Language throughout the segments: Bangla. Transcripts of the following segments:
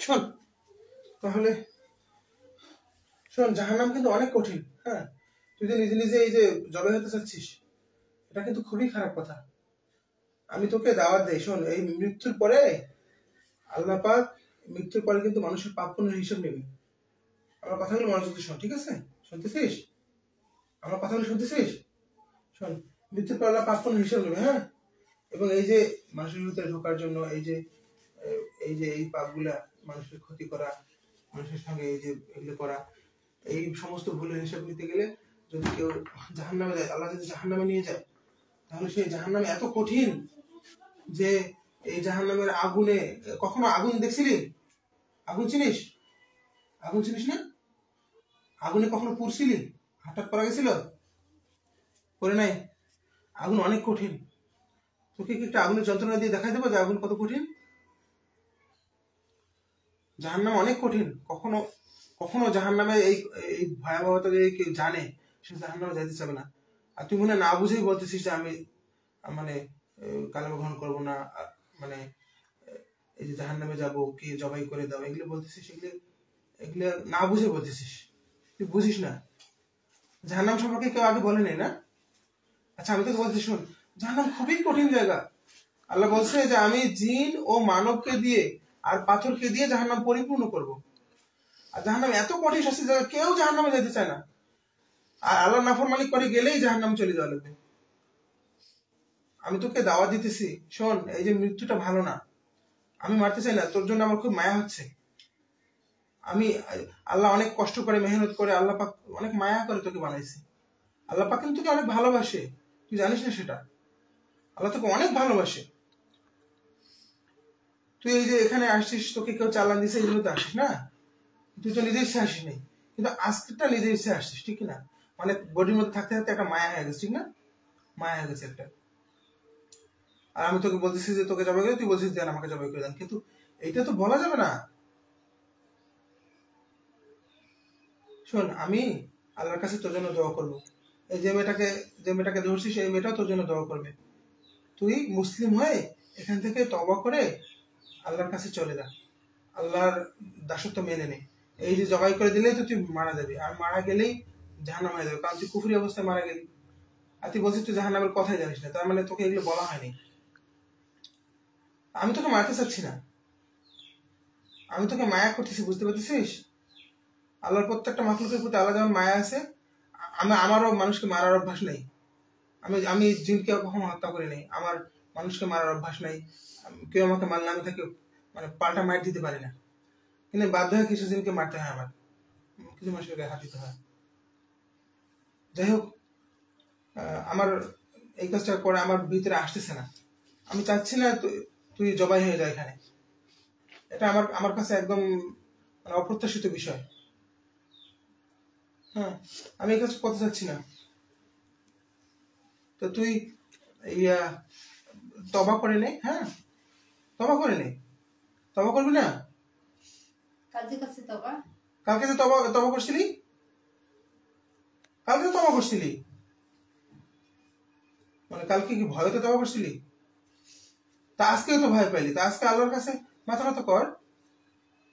শোন তাহলে, শোন, জাহান্নাম কিন্তু অনেক কঠিন। হ্যাঁ, তুই যে নিজে নিজে এই যে জবে হতে চাচ্ছিস, এটা কিন্তু খুবই খারাপ কথা। আমি তোকে দাওয়াত দেই, শোন, এই মৃত্যুর পরে আল্লাহ পাক মৃত্যুর পরে কিন্তু মানুষের পাপ পুণ্যের হিসাব নেবে। আমার কথাগুলো মনোযোগ দিয়ে শোন, ঠিক আছে? শুনতেছিস? আমার কথাগুলো শুনতেছিস? শোন, মৃত্যুর পর আল্লাহ পাপ পুণ্যের হিসাব নেবে। হ্যাঁ, এবং এই যে মানুষের ভিতরে ঢোকার জন্য এই পাপগুলা, মানুষের ক্ষতি করা, মানুষের সঙ্গে এই যে এগুলো করা, এই সমস্ত ভুলের হিসাব নিতে গেলে যদি কেউ জাহান্নামে যায়, আল্লাহ যদি জাহান্নামে নিয়ে যায়, তাহলে সেই জাহান্নাম এত কঠিন যে এই জাহান্নামের আগুনে, কখনো আগুন দেখছিলি? আগুন চিনিস? আগুন চিনিস না? আগুনে কখনো পুড়ছিলি? হঠাৎ করা গেছিল? করে নাই? আগুন অনেক কঠিন। তোকে কি একটা আগুনের যন্ত্রণা দিয়ে দেখাই দেবো যে আগুন কত কঠিন? জাহান্নাম অনেক কঠিন। কখনো কখনো জাহান্নামে এই এই ভয়াবহতা যদি কেউ জানে, সে জাহান্নামে যাইতে চাবে না। আর তুই মনে না বুঝেই বলতেছিস যে আমি মানে কালেমা গ্রহণ করবো না, মানে এই যে জাহান্নামে যাবো, কি জবাই করে দাও, এগুলো বলতেছিস, এগুলো না বুঝে বলতেছিস। তুই বুঝিস না জাহান্নাম সম্পর্কে কেউ আগে বলে নাই না? আচ্ছা, আমি তোকে বলছি, শোন, জাহান্নাম খুবই কঠিন জায়গা। আল্লাহ বলছে যে আমি জিন ও মানবকে দিয়ে আর পাথরকে দিয়ে জাহান্নাম পরিপূর্ণ করব। আর জাহান্নাম এত কঠিন শাস্তির জায়গা, কেউ জাহান্নামে যেতে চায় না। আর আল্লাহ নাফরমানি করে গেলেই জাহান্নামে চলে যাওয়া লাগবে। আমি তোকে দাওয়াত দিতেছি, শোন, এই যে মৃত্যুটা ভালো না, আমি মারতে চাই না, তোর জন্য আমার খুব মায়া হচ্ছে। আল্লাহ অনেক কষ্ট করে, মেহনত করে, আল্লাহ পাক অনেক মায়া করে তোকে বানাইছে। আল্লাহ পাক কিন্তু তোকে অনেক ভালোবাসে, তুই জানিস না সেটা? আল্লাহ তোকে অনেক ভালোবাসে। তুই এই যে এখানে আসছিস, তোকে কেউ চালান দিছে, এগুলো তো আসিস না, তুই তো নিজের ইচ্ছে আসিস নাই, কিন্তু আজকেরটা নিজের ইচ্ছে আসছিস, ঠিক না? মানে বডির মধ্যে থাকতে থাকতে একটা মায়া হয়ে গেছে, ঠিক না? মায়া হয়ে গেছে একটা। আর আমি তোকে বলতেছি যে তোকে জবাই করে, তুই বলছিস দেন আমাকে জবাই করে দেন, কিন্তু এইটা তো বলা যাবে না। শোন, আমি আল্লাহর কাছে তোর জন্য দোয়া করবো। এই যে মেয়েটাকে ধরছিস, এই মেয়েটাও তোর জন্য দোয়া করবে। তুই মুসলিম হয়ে এখান থেকে তওবা করে আল্লাহর কাছে চলে যা, আল্লাহর দাসত্ব মেনে নে। এই যে জবাই করে দিলেই তো তুই মারা যাবি, আর মারা গেলেই জাহান্নাম হয়ে যাবে, কারণ তুই কুফরি অবস্থায় মারা গেলি। আর তুই বলছিস তুই জাহান্নামের কথাই জানিস না, তার মানে তোকে এগুলো বলা হয়নি। আমি তোকে মারতে চাচ্ছি না, আমি তোকে মায়া করতেছি, বুঝতে পারতেছিস? আল্লাহর প্রত্যেকটা মাখলুকের প্রতি আল্লাহ যেমন মায়া আছে, আমারও মানুষকে মারার অভ্যাস নেই। আমি জিনকে কখনো হত্যা করি নাই, আমার মানুষকে মারার অভ্যাস নাই। কেউ আমাকে মারলে আমি তাকে মানে পাল্টা মার দিতে পারি না, কিন্তু বাধ্য হয়ে কিছু জিনকে মারতে হয়, আমার কিছু মানুষের গায়ে হাত দিতে হয়। যাই হোক, আমার এই কাজটা করে আমার ভিতরে আসতেছে না। আমি চাচ্ছি না তুই জবাই হয়ে যায় এখানে। এটা আমার কাছে একদম মানে অপ্রত্যাশিত বিষয়। হ্যাঁ, আমি এই কাজ করতে চাচ্ছি না। তো তুই ইয়া তবা করে নে। হ্যাঁ, তবা করে নে। তবা করবি না? কালকে তো তবা করছিলি, কালকে তো তবা করছিলি, মানে কালকে কি ভয়তে তবা করছিলি? তা আজকেও তো ভয় পাইলি, তা আজকে আল্লাহর কাছে মাথা নত কর,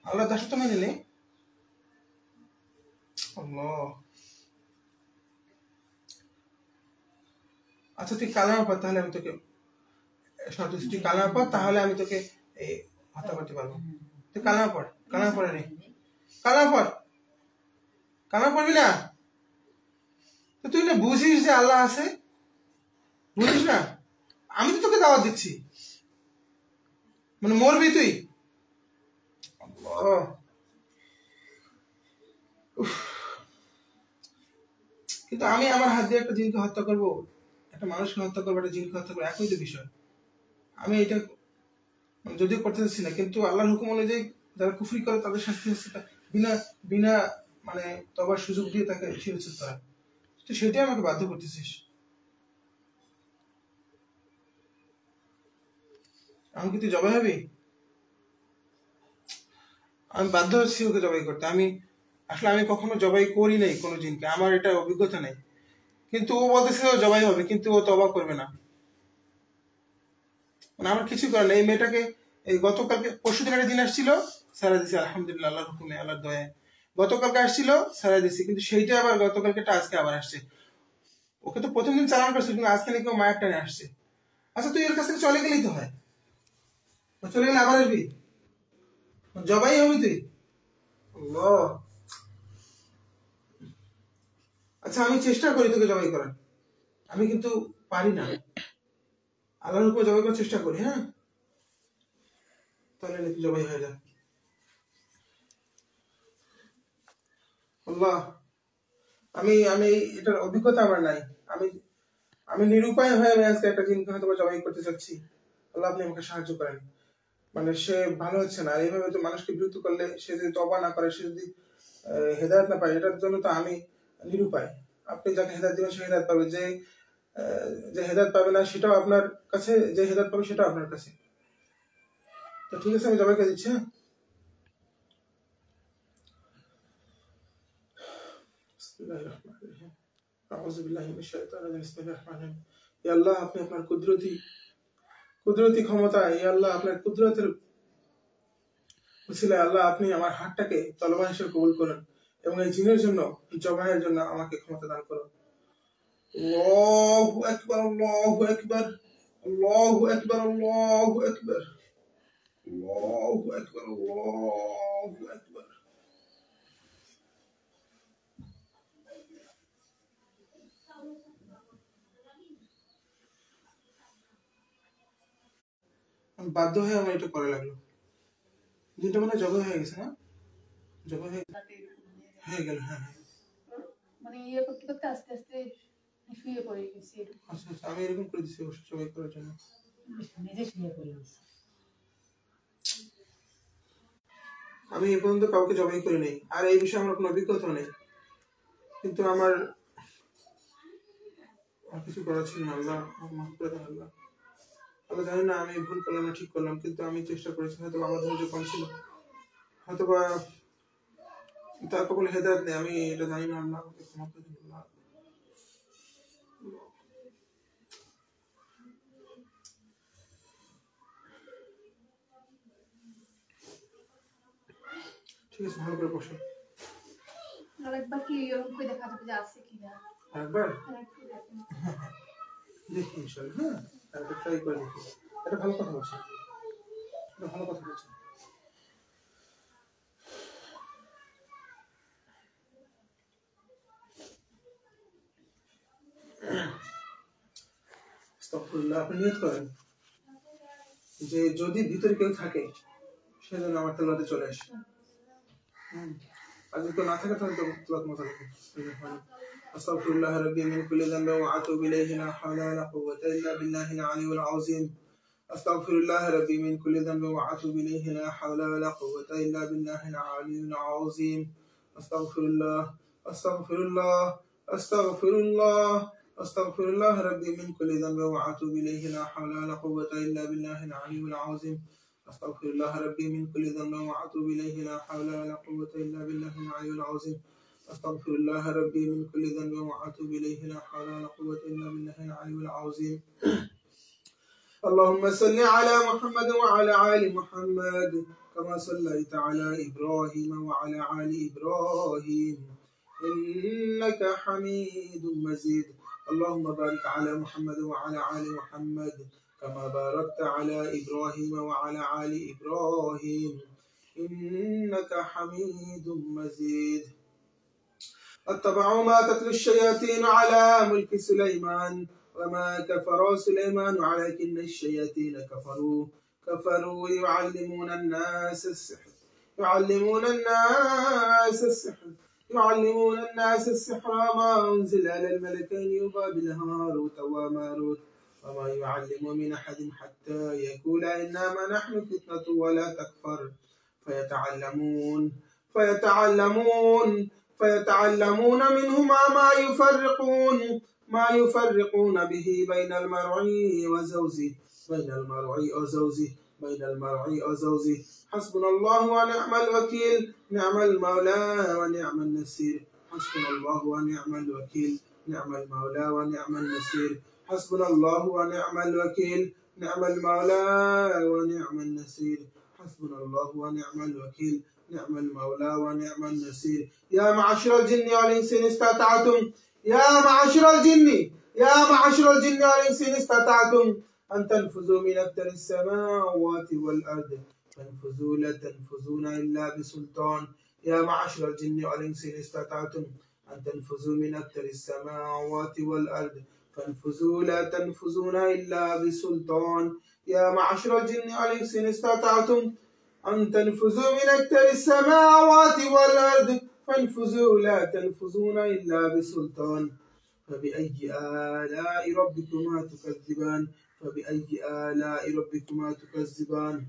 আল্লাহর দাসত্ব মেনে নে। আল্লাহ। আচ্ছা, তুই কালেমা পড়, তাহলে আমি তোকে তুই কালেমা পড়, তাহলে আমি তোকে হত্যা করতে পারবো। তুই কালেমা পড়, কালেমা পড়ে নে, কালেমা পড়। কালেমা পড়বি না? তো তুই না বুঝিস যে আল্লাহ আছে, বুঝিস না? আমি তো তোকে দাওয়াত দিচ্ছি, মানে মরবি তুই। কিন্তু আমি আমার হাত দিয়ে একটা জিনকে হত্যা করবো, একটা মানুষকে হত্যা করবো, একটা জিনকে হত্যা করবো, একই তো বিষয়। আমি এটা যদিও করতে চাচ্ছি না, কিন্তু আল্লাহর হুকুম অনুযায়ী যারা কুফরি করে তাদের শাস্তি হচ্ছে বিনা বিনা মানে তবার সুযোগ দিয়ে তাকে শিরোচ্ছেদ করা। তো সেটাই আমাকে বাধ্য করতেছিস। আমি কি তুই জবাই হবি? আমি বাধ্য হচ্ছি ওকে জবাই করতে। আমি কখনো জবাই করি নাই কোনো জিনকে, আমার এটা অভিজ্ঞতা নেই, কিন্তু ও বলতেছে ও জবাই হবে, কিন্তু ও তবা করবে না। মানে আমার কিছু করার নেই। এই গতকালকে পরশুদিন একটা দিন আসছিল, সারা দিছি আলহামদুলিল্লাহ, আল্লাহর হুকুমে, আল্লাহর দয়ায়। গতকালকে আসছিল, সারা দিছি, কিন্তু সেইটা আবার গতকালকে আজকে আবার আসছে। ওকে তো প্রথম দিন চালান করছিল, কিন্তু আজকে নাকি মায়ের টানে আসছে। আচ্ছা তুই এর কাছ থেকে চলে গেলেই তো হয়, চলে গেলে আবার আসবি, জবাই হবি তুই। আল্লাহ। আচ্ছা আমি চেষ্টা করি তোকে জবাই করার, আমি কিন্তু পারি না, আল্লাহর উপর জবাই করার চেষ্টা করি। হ্যাঁ, তাহলে নাকি জবাই হয়ে যায়। আল্লাহ, আমি আমি এটার অভিজ্ঞতা আমার নাই, আমি আমি নিরুপায় হয়ে আমি আজকে একটা জিনকে হয়তো জবাই করতে চাচ্ছি। আল্লাহ আপনি আমাকে সাহায্য করেন। মানে সে ভালো হচ্ছে না, এইভাবে তো মানুষকে বিরক্ত করলে, সে যদি তওবা না করে, সে যদি হেদায়েত না পায়, এটার জন্য তো আমি নিরুপায়। আপনি যাকে হেদায়েত দিবেন সে হেদায়েত পাবে, যে হেদায়েত পাবে না সেটাও আপনার কাছে, যে হেদায়েত পাবে সেটাও আপনার কাছে। তো ঠিক আছে, আমি জবাই করে দিচ্ছি। হ্যাঁ, আল্লাহ আপনি আপনার কুদরতি ক্ষমতা, আল্লাহ আপনার কুদরতের উসিলায় আল্লাহ আপনি আমার হাতটাকে তলোয়ার হিসেবে কবুল করেন, এবং এই জিনের জন্য, জবাইয়ের জন্য আমাকে ক্ষমতা দান করুন। আল্লাহু আকবার, আল্লাহু আকবার, আল্লাহু আকবার, আল্লাহু আকবার, আল্লাহু আকবার, আল্লাহু আকবার। বাধ্য হয়ে আমার এটা করা লাগলো। জিনটা মানে জবাই হয়ে গেছে না, জবাই হয়ে গেল। হ্যাঁ হ্যাঁ, মানে ইয়ে করতে করতে আস্তে আস্তে শুয়ে পড়ে গেছি। আচ্ছা আচ্ছা, আমি এরকম করে দিচ্ছি ওষুধ জবাই করার জন্য, নিজে শুয়ে পড়ে গেছি। আমি এ পর্যন্ত কাউকে জবাই করি নাই, আর এই বিষয়ে আমার কোনো অভিজ্ঞতা নেই, কিন্তু আমার কিছু করার ছিল না। আল্লাহ মাফ করে দেন। আল্লাহ আল্লাহ জানি না আমি ভুল করলাম না ঠিক করলাম, কিন্তু আমি চেষ্টা করেছি, হয়তো আমার ধৈর্য কম ছিল, হয়তো বা তার কখনো হেদায়েত নেই, আমি এটা জানি না। আল্লাহ আমাকে ক্ষমা করে দিন। আল্লাহ ঠিক আছে, ভালো করে বসো। আরেকবার কি এরকম করে দেখা যাবে যে আছে কিনা, আরেকবার দেখি ইনশাআল্লাহ। হ্যাঁ, আরেকবার ট্রাই করে দেখি। এটা ভালো কথা বলছেন, এটা ভালো কথা বলছেন। আস্তাগফিরুল্লাহ। আপনি নিয়ত করেন যে যদি ভিতরে কেউ থাকে সেজন্য আমার তেলাওয়াতে চলে আসে। আর যদি কেউ না থাকে তাহলে তো তেলাওয়াত মতো রাখে। আস্তাগফিরুল্লাহ রাব্বি মিন কুল্লি যামবিন ওয়া আতুবু ইলাইহি লা হাওলা ওয়া লা কুওয়াতা ইল্লা বিল্লাহিল আলিয়্যিল আযীম। আস্তাগফিরুল্লাহ রাব্বি মিন কুল্লি যামবিন ওয়া আতুবু ইলাইহি লা হাওলা ওয়া লা কুওয়াতা ইল্লা বিল্লাহিল আলিয়্যিল আযীম। আস্তাগফিরুল্লাহ, আস্তাগফিরুল্লাহ, আস্তাগফিরুল্লাহ, আস্তাগফিরুল্লাহ রাব্বি মিন কুল্লি যামবিন ওয়া আতুবু ইলাইহি লা হাওলা ওয়া লা কুওয়াতা ইল্লা বিল্লাহিল আলিয়্যিল আযীম। আস্তাগফিরুল্লাহ রাব্বি মিন কুল্লি যামবিন ওয়া আতুবু ইলাইহি লা হাওলা ওয়া লা কুওয়াতা ইল্লা বিল্লাহিল আলিয়্যিল আযীম। আস্তাগফিরুল্লাহ রাব্বি মিন কুল্লি যামবিন ওয়া আতুবু ইলাইহি লা হাওলা ওয়া লা কুওয়াতা ইল্লা বিল্লাহিল আলিয়্যিল আযীম। اللهم صل على محمد وعلى آل محمد كما صليت على إبراهيم وعلى آل إبراهيم إنك حميد مجيد. اللهم بارك على محمد وعلى آل محمد كما باركت على إبراهيم وعلى آل إبراهيم إنك حميد مجيد. اتبعوا ما تتلو الشياطين على ملك سليمان وما كفر سليمان ولكن الشياطين كفروا يعلمون الناس السحر ما أنزل على الملكين ببابل هاروت وماروت وما يعلم من أحد حتى يقولا إنما نحن فتنة ولا تكفر فيتعلمون منهما ما يفرقون به بين المرء وزوجه. حسبنا الله ونعم الوكيل، نعم المولى ونعم النصير. حسبنا الله ونعم الوكيل، نعم المولى ونعم النصير. حسبنا الله ونعم الوكيل، نعم المولى ونعم النصير حسبنا الله ونعم الوكيل نعم المولى ونعم النصير يا معشر الجن والإنس إن استطعتم يا معشر الجن والإنس إن استطعتم أن تنفذوا من أقدار السماوات والأرض تنفذوا لا تنفذون إلا بسلطان يا معشر الجن والإنس إن استطعتم أن تنفذوا من أقدار السماوات والأرض فانفذوا لا تنفذون إلا بسلطان يا معشر الجن والإنس إن استطعتم أن تنفذوا من أقدار السماوات والأرض فانفذوا لا تنفذون إلا بسلطان فبأي آلاء ربكما تكذبان فبأي آلاء ربكما تكذبان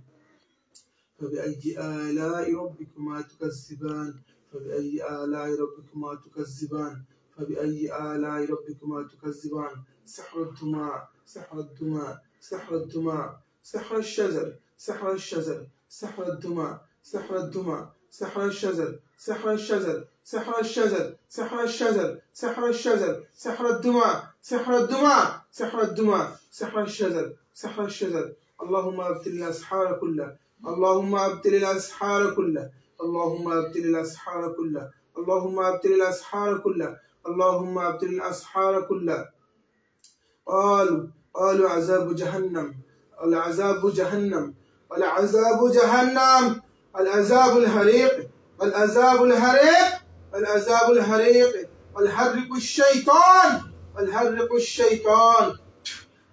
فبأي آلاء ربكما تكذبان فبأي آلاء ربكما تكذبان فبأي آلاء ربكما تكذبان سحر الدماء سحر الدماء سحر الدماء سحر الشجر سحر الشجر سحر الدماء سحر الدماء سحر الشجر سحر الشجر سحر الشجر سحر الشجر سحر الشجر سحر الدماء سحر الدماء سحر الدماء سحر الشجر سحر الشجر اللهم ابتل الأسحار كله اللهم ابتل الأسحار كله اللهم ابتل الأسحار كله اللهم ابتل الأسحار كله اللهم ابتل الأسحار كله قالوا عذاب جهنم العذاب جهنم العذاب جهنم العذاب الحريق العذاب الحريق العذاب الحريق الحرق الشيطان الحرق الشيطان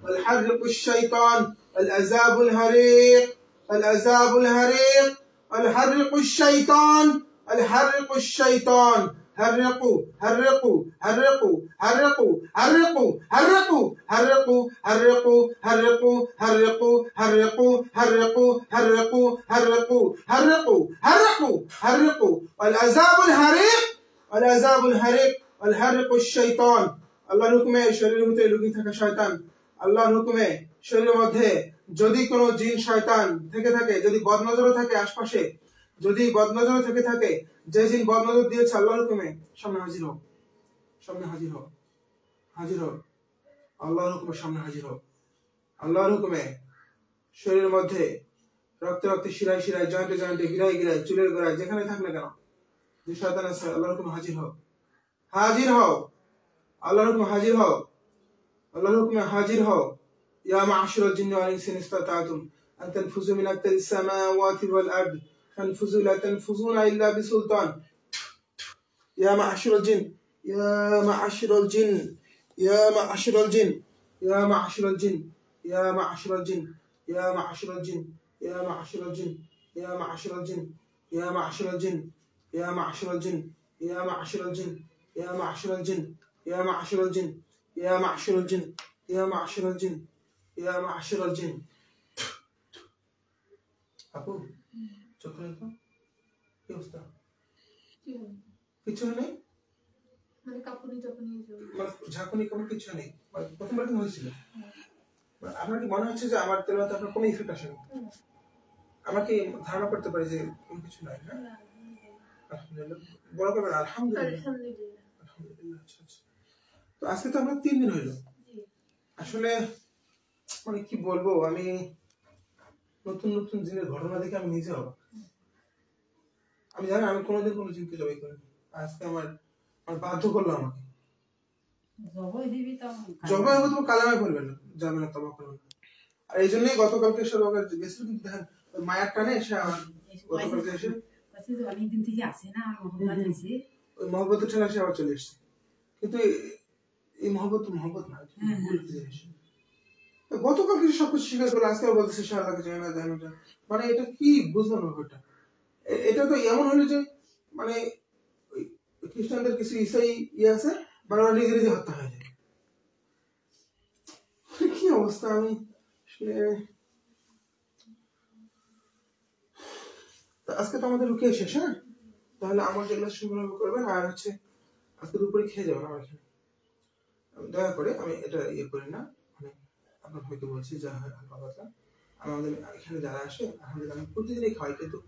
الحرق الشيطان العذاب الحريق العذاب الحريق الحرق الشيطان الحرق الشيطان حرقوا حرقوا حرقوا حرقوا حرقوا حرقوا حرقوا حرقوا حرقوا حرقوا حرقوا حرقوا حرقوا حرقوا حرقوا حرقوا حرقوا العذاب الحريق العذاب الحريق الحرق الشيطان আল্লাহর হুকুমে শরীরের ভিতরে লুকিয়ে থাকা শয়তান আল্লাহর হুকুমে শরীরের মধ্যে যদি কোনো জিন শয়তান থেকে থাকে যদি বদনজর থাকে আশপাশে যদি বদনজর থেকে থাকে যে জিন বদনজর দিয়েছে আল্লাহর হুকুমে সামনে হাজির হও সামনে হাজির হও হাজির হও আল্লাহর হুকুমে সামনে হাজির হও আল্লাহর হুকুমে শরীরের মধ্যে রক্তে রক্তে শিরায় শিরায় জয়েন্টে জয়েন্টে গিরায় গিরায় চুলের গোড়ায় যেখানে থাক না কেন যে শয়তান আছে আল্লাহর হুকুমে হাজির হও হাজির হও আল্লাহর হুকুমে হাজির হও আল্লাহর হুকুমে হাজির হও يا معشر الجن والإنس إن استطعتم أن تنفذوا من أقطار السماوات والأرض فانفذوا لا تنفذون إلا بسلطان يا معشر الجن يا معشر الجن يا معشر الجن يا معشر الجن يا معشر الجن يا معشر الجن يا معشر الجن يا معشر الجن يا معشر الجن يا معشر الجن يا معشر الجن يا معشر الجن يا معشر الجن يا معشر الجن يا معشر الجن يا معشر الجن আপু চোখ খুলে তো কি অবস্থা কিছু নেই মানে কাপুনি টাপুনি মানে ঝাঁকুনি কেমন কিছু নেই প্রথমবার কি হয়েছিল আপনার কি মনে হচ্ছে যে আমার তেলাওয়াতে আপনার কোনো ইফেক্ট আসেনি আমরা কি ধারণা করতে পারি যে কোনো কিছু নাই না আলহামদুলিল্লাহ বড় করবেন আলহামদুলিল্লাহ আলহামদুলিল্লাহ আচ্ছা তো আজকে তো আমরা 3 দিন হইলো আসলে মানে কি বলবো আমি নতুন নতুন জিনের ঘটনা দেখে আমি নিজে অবাক আমি জানি আমি কোনোদিন কোনো জিনকে জবাই করিনি আজকে আমার বাধ্য করলো আমাকে জবাই হবে তো কালামে বলবেন না যাবে না তবা করবেন আর এই জন্যই গতকালকে সব গেছিল কিন্তু দেখেন মায়ার টানে এসে আমার গতকালকে এসে অনেকদিন থেকে আসে না ওই মহব্বতের টানে এসে আবার চলে এসছে কিন্তু এই মহব্বত না গতকাল কিছু সবকিছু স্বীকার করে আজকে বলতেছে শাহজাকে যায় না জানো না মানে এটা কি বুঝলাম ব্যাপারটা এটা তো এমন হলো যে মানে খ্রিস্টানদের কিছু ইসাই আছে মানে ওরা নিজে নিজে হত্যা হয়ে যায় কি অবস্থা আমি আজকে তো আমাদের রুকিয়ে শেষ হ্যাঁ তাহলে আমার যেগুলো শুরু করবেন আর হচ্ছে আজকে দুপুরে খেয়ে যাবেন আমার এখানে দয়া করে আমি এটা ইয়ে করি না মানে আপনার হয়তো বলছি যা হয় বাবাটা আমাদের এখানে যারা আসে আলহামদুলিল্লাহ আমি প্রতিদিনই খাই কিন্তু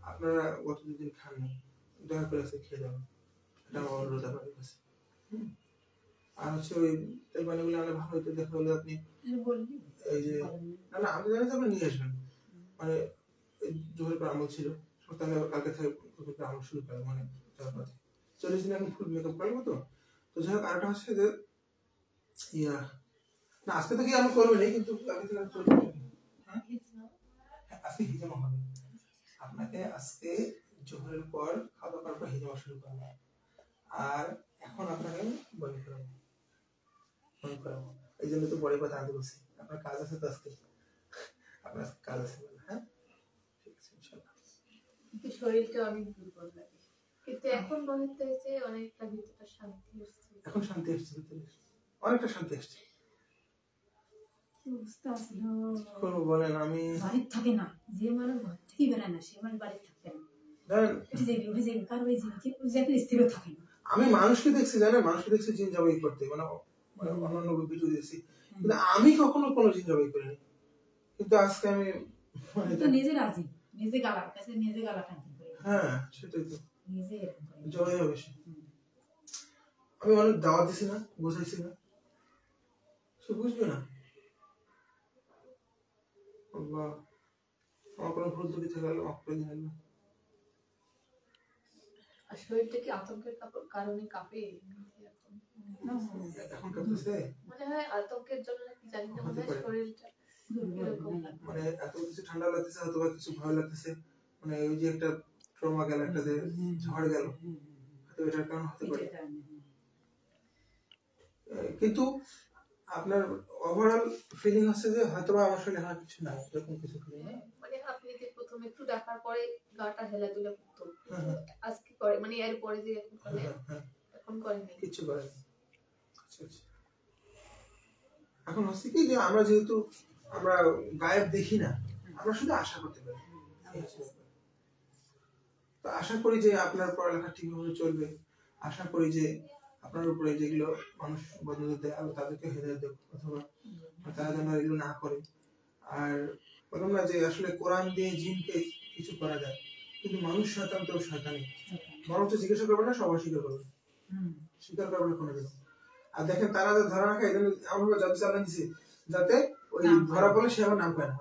আপনারা গত 2 দিন খাননি দয়া করে আজকে খেয়ে যাবেন এটা আমার অনুরোধ আপনাদের কাছে আর হচ্ছে ওই এই বানিগুলো আনলে ভালো হতো দেখা হলে আপনি এই যে না না আমি জানি যে আপনি নিয়ে আসবেন, মানে জোহরের পর আমল ছিল, তাহলে কালকে থেকে আমল শুরু করে, মানে 40 দিন এখন ফুল মেকআপ করবো তো। তো যাই হোক, আরেকটা হচ্ছে যে ইয়া না আজকে থেকে আমি করবো না, কিন্তু কালকে থেকে করবো। হ্যাঁ আজকে হিজামা হবে, আপনাকে আজকে জোহরের পর খাওয়া দাওয়ার পর হিজামা শুরু করবো, আর এখন আপনাকে বলি করাবো, এই জন্য তো বড় কথা আনতে বলছি। আপনার কাজ আছে তো আজকে, আপনার কাজ আছে বলে। হ্যাঁ ঠিক আছে ইনশাআল্লাহ। কিন্তু শরীরটা অনেক দুর্বল লাগে, কিন্তু এখন মনে হচ্ছে অনেকটা ভিতরটা শান্তি আসছে। এখন শান্তি আসছে ভিতরে, অনেকটা শান্তি আসছে। কি অবস্থা ছিল করবো বলেন, আমি বাড়ির থাকে না, যে মানুষ ঘর থেকে বেড়ায় না সে মানুষ বাড়ির থাকবে না, জানেন উঠে যাবি উঠে যাবি কার বাড়ি যাবি যে স্থিরও থাকে না। আমি মানুষকে দেখছি, জানেন মানুষকে দেখছি জিন জবাই করতে, মানে অন্যান্য ভিডিও দেখছি, কিন্তু আমি কখনো কোনো জিন জবাই করিনি। কিন্তু আজকে আমি তো নিজে রাজি, নিজে গালা কাছে নিজে গালা টানতে করে, হ্যাঁ সেটাই তো নিজে এরকম করে জবাই হবে সে। আমি অনেক দাওয়াত দিছি না, বোঝাইছি না, সে বুঝবে না। আল্লাহ আমার কোনো ভুল ত্রুটি থেকে গেল মাফ করে দিন। আর শরীরটা কি আতঙ্কের কারণে কাঁপে এখন কাঁপতেছে, মনে হয় আতঙ্কের জন্য নাকি জানি না, মনে হয় শরীরটা এরকম মানে এত কিছু ঠান্ডা লাগতেছে, অথবা কিছু ভয় লাগতেছে, মানে ওই যে একটা ট্রমা গেল, একটা যে ঝড় গেল, হয়তো এটার কারণ হতে পারে। কিন্তু আপনার ওভারঅল ফিলিং হচ্ছে যে হয়তো বা আমার শরীরে আমার কিছু নাই, এরকম কিছু ফিলিং না। মানে আপনি যে প্রথমে একটু ডাকার পরে গাটা হেলাদুলা করতো, আজকে করে মানে এর পরে যে এখন করে, এখন করেনি কিছু করে। আচ্ছা আচ্ছা। এখন হচ্ছে কি যে আমরা যেহেতু আমরা গায়েব দেখি না, আমরা শুধু আশা করতে পারি। তো আশা করি যে আপনার পড়ালেখা ঠিকভাবে চলবে, আশা করি যে আপনার উপরে যেগুলো মানুষ বদলে দেয় তাদেরকে হেদায়েত দেব, অথবা তারা যেন এগুলো না করে। আর বললাম না যে আসলে কোরআন দিয়ে জিনকে কিছু করা যায়, কিন্তু মানুষ শয়তান তো শয়তানই, বরঞ্চ জিজ্ঞাসা করবে না, সব অস্বীকার করবে, স্বীকার করবে না কোনো কিছু। আর দেখেন তারা যে ধরা রাখা, এই জন্য এমনভাবে জাদু চালান দিছে যাতে ওই ধরা পড়লে সে আমার নাম পায় না,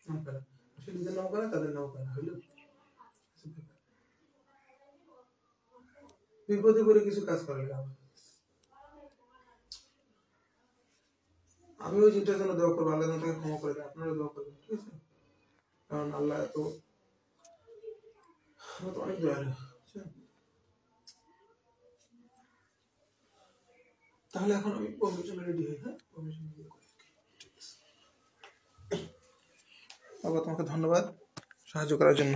নাম পায় না, সে নিজের নাম করে তাদের নাম পায় না, হইলো বিপদে পড়ে কিছু কাজ করে না। আমি ওই জিনটার জন্য দোয়া করবো, আল্লাহ তাকে ক্ষমা করে দেয়, আপনারা দোয়া করবেন, ঠিক আছে? কারণ আল্লাহ তো অনেক দয়ালু। তাহলে এখন আমি পারমিশন রেডি হই। হ্যাঁ পারমিশন দিয়ে করি। বাবা তোমাকে ধন্যবাদ সাহায্য করার জন্য।